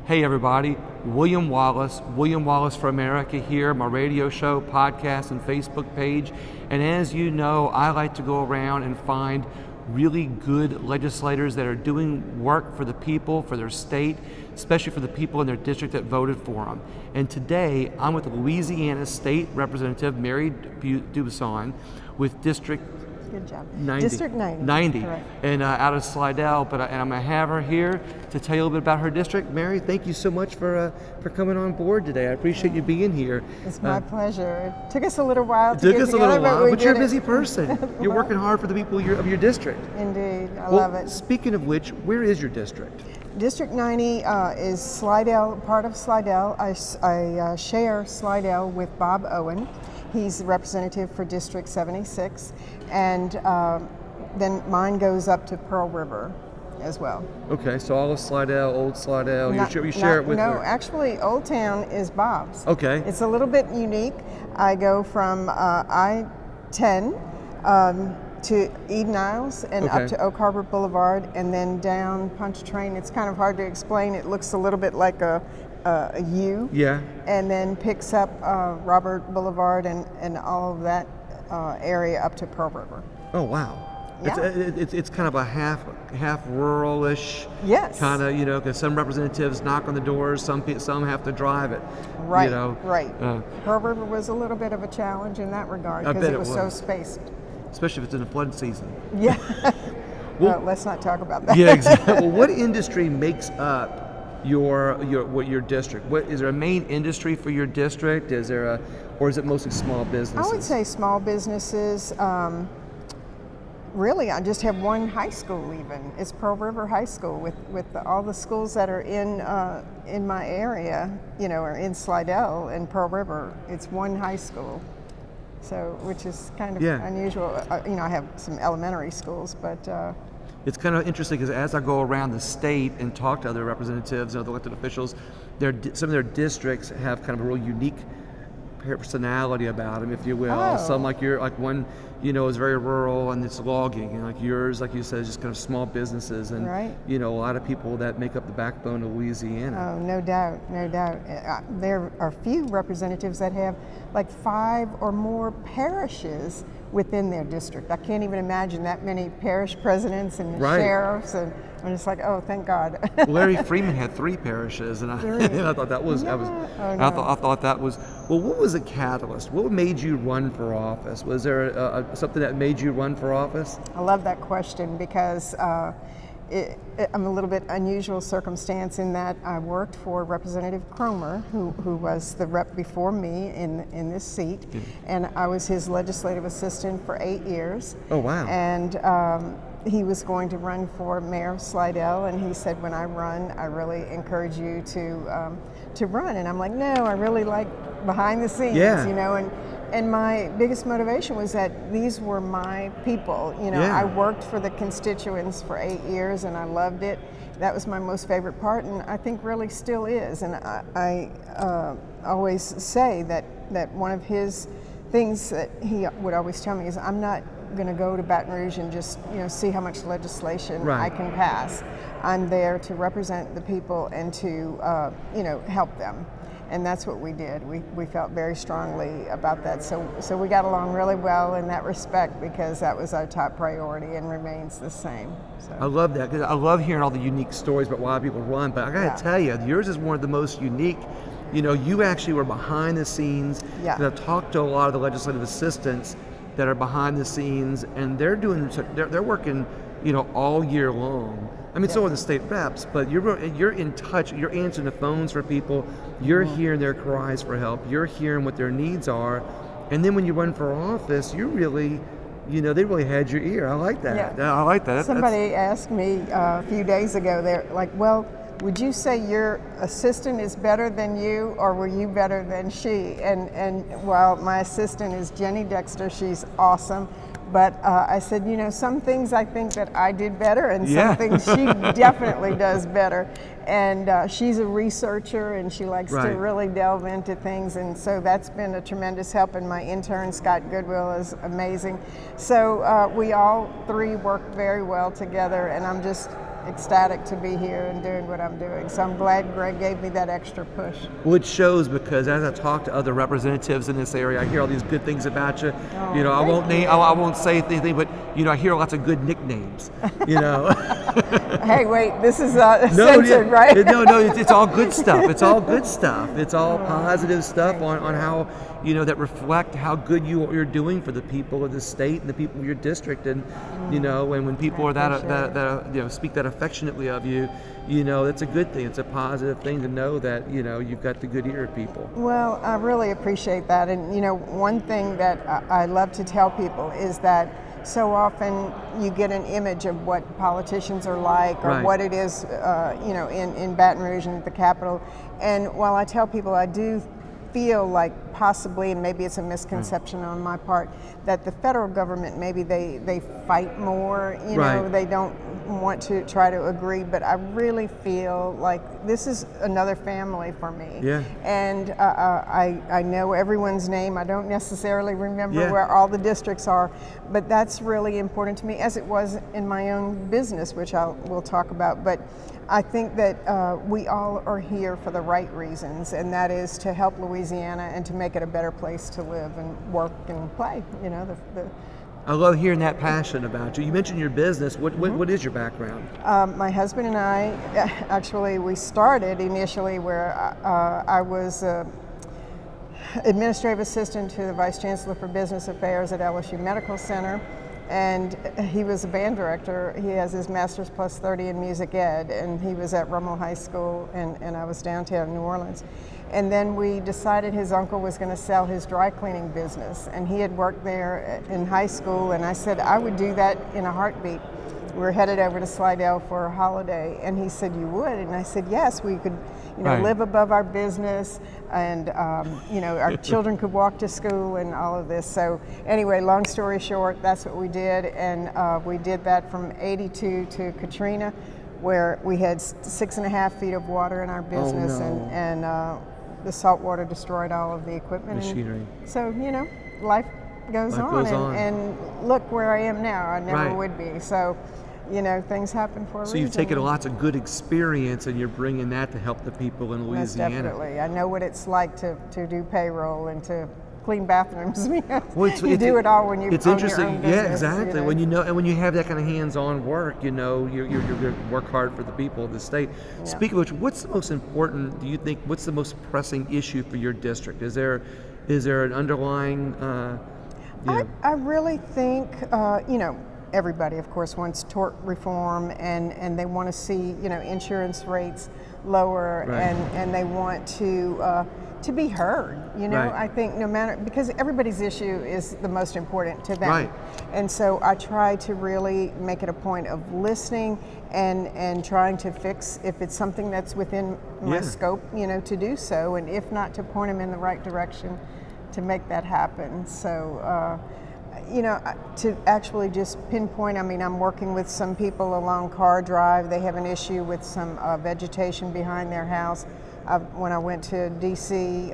Hey everybody, William Wallace for America here, my radio show, podcast, and Facebook page. And as you know, I like to go around and find really good legislators that are doing work for the people, for their state, especially for the people in their district that voted for them. And today, I'm with Louisiana State Representative Mary DuBuisson with District Good job. 90. District 90. 90. Correct. And out of Slidell, and I'm going to have her here to tell you a little bit about her district. Mary, thank you so much for coming on board today. I appreciate you being here. It's my pleasure. It took us a little while to It get took us a together, little while, but you're a did busy it. person. You're working hard for the people of your district. Indeed, I love it. Speaking of which, where is your district? District 90 is Slidell, part of Slidell. I share Slidell with Bob Owen. He's the representative for District 76, and then mine goes up to Pearl River as well. Okay, so all of Slidell, Old Slidell, you share it with her? No, actually, Old Town is Bob's. Okay. It's a little bit unique. I go from I-10 to Eden Isles and up to Oak Harbor Boulevard, and then down Pontchartrain. It's kind of hard to explain. It looks a little bit like a U. Yeah. And then picks up Robert Boulevard and all of that area up to Pearl River. Oh wow. Yeah. It's kind of a half rural-ish. Yes. Kind of, because some representatives knock on the doors, some have to drive it. Right. Right. Pearl River was a little bit of a challenge in that regard because it was so spaced. Especially if it's in the flood season. Yeah. Well, let's not talk about that. Yeah, exactly. Well, what industry makes up your district? What is there a main industry for your district? Or is it mostly small businesses? I would say small businesses. Really, I just have one high school even. It's Pearl River High School with all the schools that are in my area, or in Slidell and Pearl River. It's one high school. So, which is kind of unusual. I have some elementary schools, but it's kind of interesting because as I go around the state and talk to other representatives and other elected officials, some of their districts have kind of a real unique personality about them, if you will. Oh. Some like one, is very rural and it's logging, and like yours, like you said, is just kind of small businesses and a lot of people that make up the backbone of Louisiana. Oh, no doubt. There are few representatives that have like 5 or more parishes within their district. I can't even imagine that many parish presidents and sheriffs, and I'm just like, oh, thank God. Larry Freeman had 3 parishes, and I thought that was. I thought that was. Well, what was the catalyst? What made you run for office? Was there something that made you run for office? I love that question because I'm a little bit unusual circumstance in that I worked for Representative Cromer, who was the rep before me in this seat, and I was his legislative assistant for 8 years. Oh wow! And he was going to run for mayor of Slidell, and he said, when I run, I really encourage you to run. And I'm like, no, I really like behind the scenes, And my biggest motivation was that these were my people. I worked for the constituents for 8 years, and I loved it. That was my most favorite part, and I think really still is. And I always say that one of his things that he would always tell me is, I'm not going to go to Baton Rouge and just see how much legislation I can pass. I'm there to represent the people and to help them. And that's what we did. We felt very strongly about that. So we got along really well in that respect because that was our top priority and remains the same. So. I love that because I love hearing all the unique stories about why people run. But I got to tell you, yours is one of the most unique. You actually were behind the scenes. Yeah. I've talked to a lot of the legislative assistants that are behind the scenes, and they're working, all year long. I mean, so are the state reps, but you're in touch. You're answering the phones for people. You're hearing their cries for help. You're hearing what their needs are, and then when you run for office, you really, they really had your ear. I like that. Yeah. I like that. Somebody asked me a few days ago. They're like, well, would you say your assistant is better than you, or were you better than she? And while my assistant is Jenny Dexter, she's awesome. But I said, some things I think that I did better, and some things she definitely does better. And she's a researcher, and she likes to really delve into things. And so that's been a tremendous help. And my intern, Scott Goodwill, is amazing. So we all 3 work very well together. And I'm just ecstatic to be here and doing what I'm doing. So I'm glad Greg gave me that extra push. Well, it shows, because as I talk to other representatives in this area, I hear all these good things about you. Oh, I won't name, I won't say anything, but I hear lots of good nicknames. Hey, wait, this is censored, right? No, it's all good stuff. It's all good stuff. It's all positive stuff on how that reflect how good you're doing for the people of the state and the people of your district, and and when people are that speak that affectionately of you, that's a good thing. It's a positive thing to know that you've got the good ear of people. Well, I really appreciate that, and one thing that I love to tell people is that so often you get an image of what politicians are like, or what it is, in Baton Rouge and at the Capitol. And while I tell people I do feel like possibly, and maybe it's a misconception on my part, that the federal government, maybe they fight more, they don't want to try to agree, but I really feel like this is another family for me. Yeah. And I know everyone's name. I don't necessarily remember where all the districts are, but that's really important to me, as it was in my own business, which we'll talk about. But I think that we all are here for the right reasons, and that is to help Louisiana and to make it a better place to live and work and play. I love hearing that passion about you. You mentioned your business. What is your background? My husband and I, actually, we started initially where I was administrative assistant to the Vice Chancellor for Business Affairs at LSU Medical Center. And he was a band director. He has his master's plus 30 in music ed, and he was at Rummel High School, and I was downtown New Orleans. And then we decided his uncle was going to sell his dry cleaning business, and he had worked there in high school, and I said I would do that in a heartbeat. We were headed over to Slidell for a holiday, and he said, "You would?" And I said, "Yes, we could, live above our business, and our children could walk to school and all of this." So anyway, long story short, that's what we did, and we did that from '82 to Katrina, where we had 6.5 feet of water in our business, and the salt water destroyed all of the equipment. Machinery. And so life goes on. And look where I am now. I never would be. So. Things happen for a reason. So you've taken lots of good experience, and you're bringing that to help the people in Louisiana. Most definitely. I know what it's like to do payroll and to clean bathrooms. You do it all when you it's own interesting. Your own business, yeah, exactly. When and when you have that kind of hands-on work, you're going to work hard for the people of the state. Yeah. Speaking of which, what's the most important? Do you think? What's the most pressing issue for your district? Is there an underlying? I really think everybody, of course, wants tort reform, and they want to see insurance rates lower, and they want to be heard. I think no matter, because everybody's issue is the most important to them, and so I try to really make it a point of listening and trying to fix if it's something that's within my scope, to do so, and if not, to point them in the right direction to make that happen. So. To actually just pinpoint, I'm working with some people along Car Drive. They have an issue with some vegetation behind their house. When I went to D.C.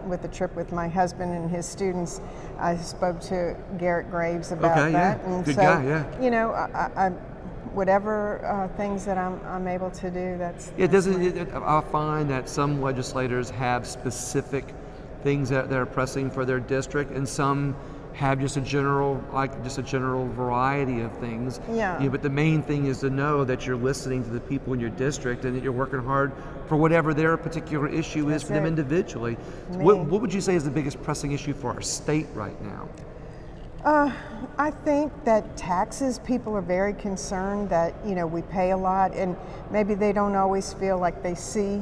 With a trip with my husband and his students, I spoke to Garrett Graves about that. And good so, guy, yeah. I whatever things that I'm able to do, that's I find that some legislators have specific things that are pressing for their district, and some have just a general variety of things. But the main thing is to know that you're listening to the people in your district, and that you're working hard for whatever their particular issue is for them individually. What would you say is the biggest pressing issue for our state right now? I think that taxes, people are very concerned that we pay a lot, and maybe they don't always feel like they see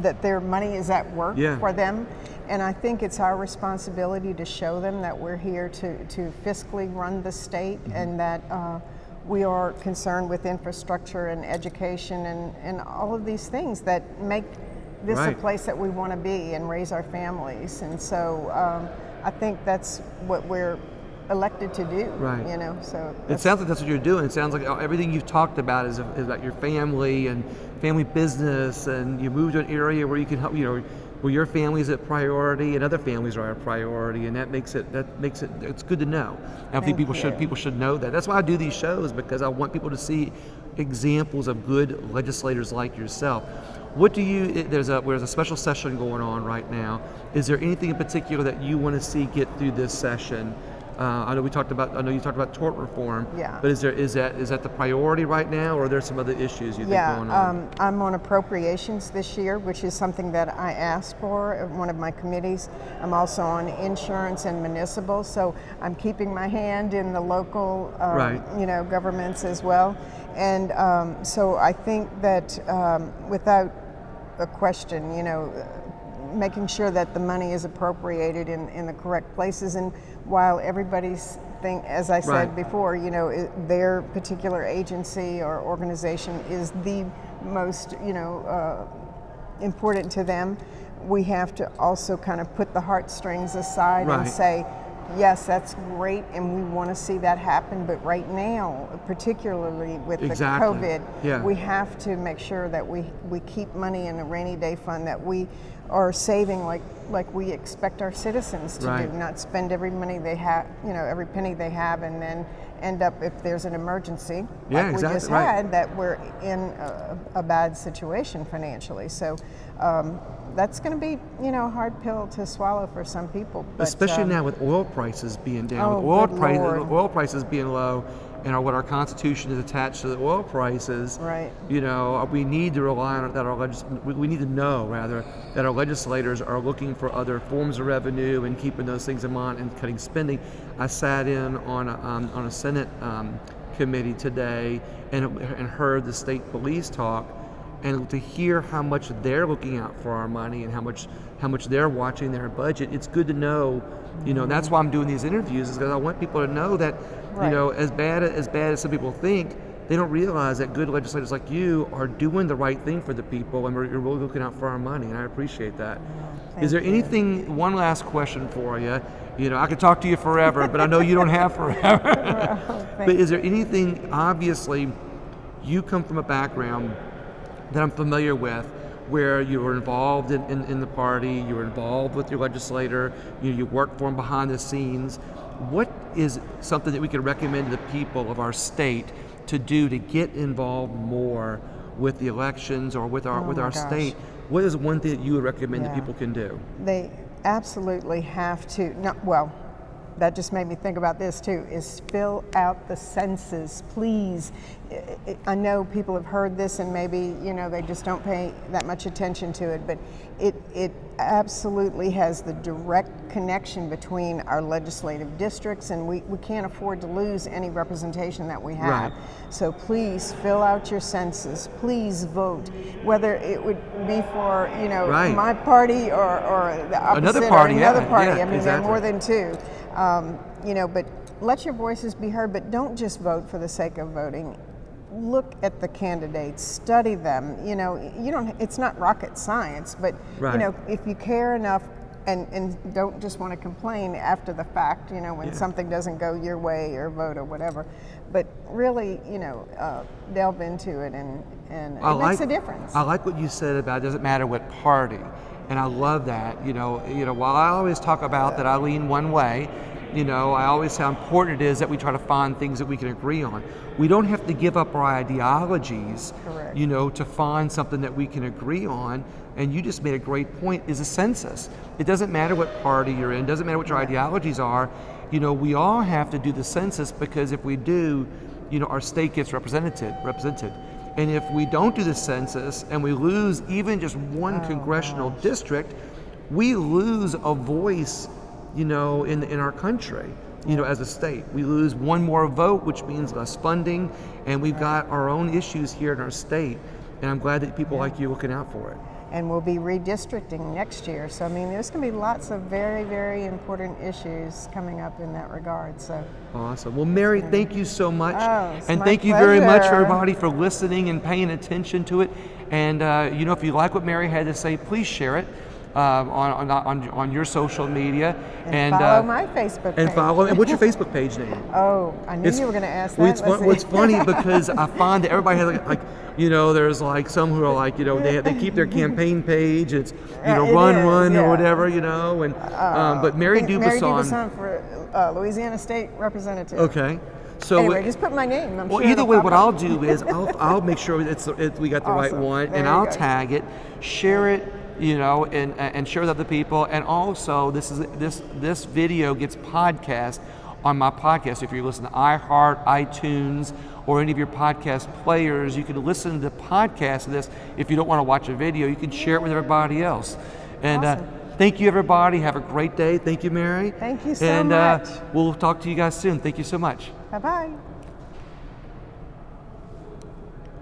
that their money is at work for them. And I think it's our responsibility to show them that we're here to fiscally run the state, and that we are concerned with infrastructure and education and all of these things that make this a place that we want to be and raise our families. And so I think that's what we're elected to do. So it sounds like that's what you're doing. It sounds like everything you've talked about is about your family and family business, and you moved to an area where you can help where your family is a priority and other families are a priority, and that makes it it's good to know. And I think people should know that. That's why I do these shows, because I want people to see examples of good legislators like yourself. What do you? There's a special session going on right now. Is there anything in particular that you want to see get through this session? I know you talked about tort reform. Yeah. But is that the priority right now, or are there some other issues you think going on? I'm on appropriations this year, which is something that I asked for at one of my committees. I'm also on insurance and municipal, so I'm keeping my hand in the local, governments as well. And so I think that without a question, making sure that the money is appropriated in the correct places, and while everybody's thing, as I said before, their particular agency or organization is the most, important to them, we have to also kind of put the heartstrings aside and say, yes, that's great, and we want to see that happen, but right now, particularly with the COVID, we have to make sure that we keep money in a rainy day fund, that we are saving like we expect our citizens to do, not spend every money they have, every penny they have, and then end up, if there's an emergency, like we just had, that we're in a bad situation financially. So that's going to be, a hard pill to swallow for some people. But, especially now with oil prices being down, oil prices being low, and what our Constitution is attached to the oil prices. We need to rely on that. We need to know that our legislators are looking for other forms of revenue and keeping those things in mind and cutting spending. I sat in on a Senate committee today and heard the state police talk, and to hear how much they're looking out for our money and how much they're watching their budget. It's good to know. That's why I'm doing these interviews, is because I want people to know that, as bad as some people think, they don't realize that good legislators like you are doing the right thing for the people, and you're really looking out for our money, and I appreciate that. Is there anything, one last question for you? I could talk to you forever, but I know you don't have forever. But is there anything, obviously, you come from a background that I'm familiar with, where you were involved in the party, you were involved with your legislator, you worked for them behind the scenes. What is something that we could recommend to the people of our state to do to get involved more with the elections or with our state? What is one thing that you would recommend that people can do? They absolutely have to. That just made me think about this too, is fill out the census, please. I know people have heard this and maybe, they just don't pay that much attention to it, but it absolutely has the direct connection between our legislative districts, and we can't afford to lose any representation that we have. So please fill out your census, please vote, whether it would be for, my party or the opposite, another party. There are more than two. But let your voices be heard, but don't just vote for the sake of voting. Look at the candidates, study them. It's not rocket science, but if you care enough and don't just want to complain after the fact, when something doesn't go your way or vote or whatever, but really, delve into it, and it makes a difference. I like what you said about it doesn't matter what party. And I love that, while I always talk about that I lean one way, I always say how important it is that we try to find things that we can agree on. We don't have to give up our ideologies, to find something that we can agree on. And you just made a great point, is a census. It doesn't matter what party you're in, doesn't matter what your ideologies are. We all have to do the census, because if we do, our state gets represented. And if we don't do the census and we lose even just one congressional district, we lose a voice, in our country, as a state. We lose one more vote, which means less funding, and we've got our own issues here in our state. And I'm glad that people like you are looking out for it. And we'll be redistricting next year. So, there's going to be lots of very, very important issues coming up in that regard. So awesome. Well, Mary, thank you so much. And thank you very much for everybody for listening and paying attention to it. And, if you like what Mary had to say, please share it. on your social media. And follow my Facebook page. And what's your Facebook page name? Oh, I knew you were going to ask that. It's funny because I find that everybody has like there's like some who are like, they keep their campaign page. It's, run or whatever, and, but Mary DuBuisson. Mary DuBuisson for Louisiana State Representative. Okay. So anyway, just put my name. I'm sure either way, what I'll do is I'll make sure we got the right one, and I'll tag it, share it, and share with other people. And also, this video gets podcast on my podcast. If you listen to iHeart, iTunes, or any of your podcast players, you can listen to the podcast of this. If you don't want to watch a video, you can share it with everybody else. And thank you, everybody. Have a great day. Thank you, Mary. Thank you so much. And we'll talk to you guys soon. Thank you so much. Bye-bye.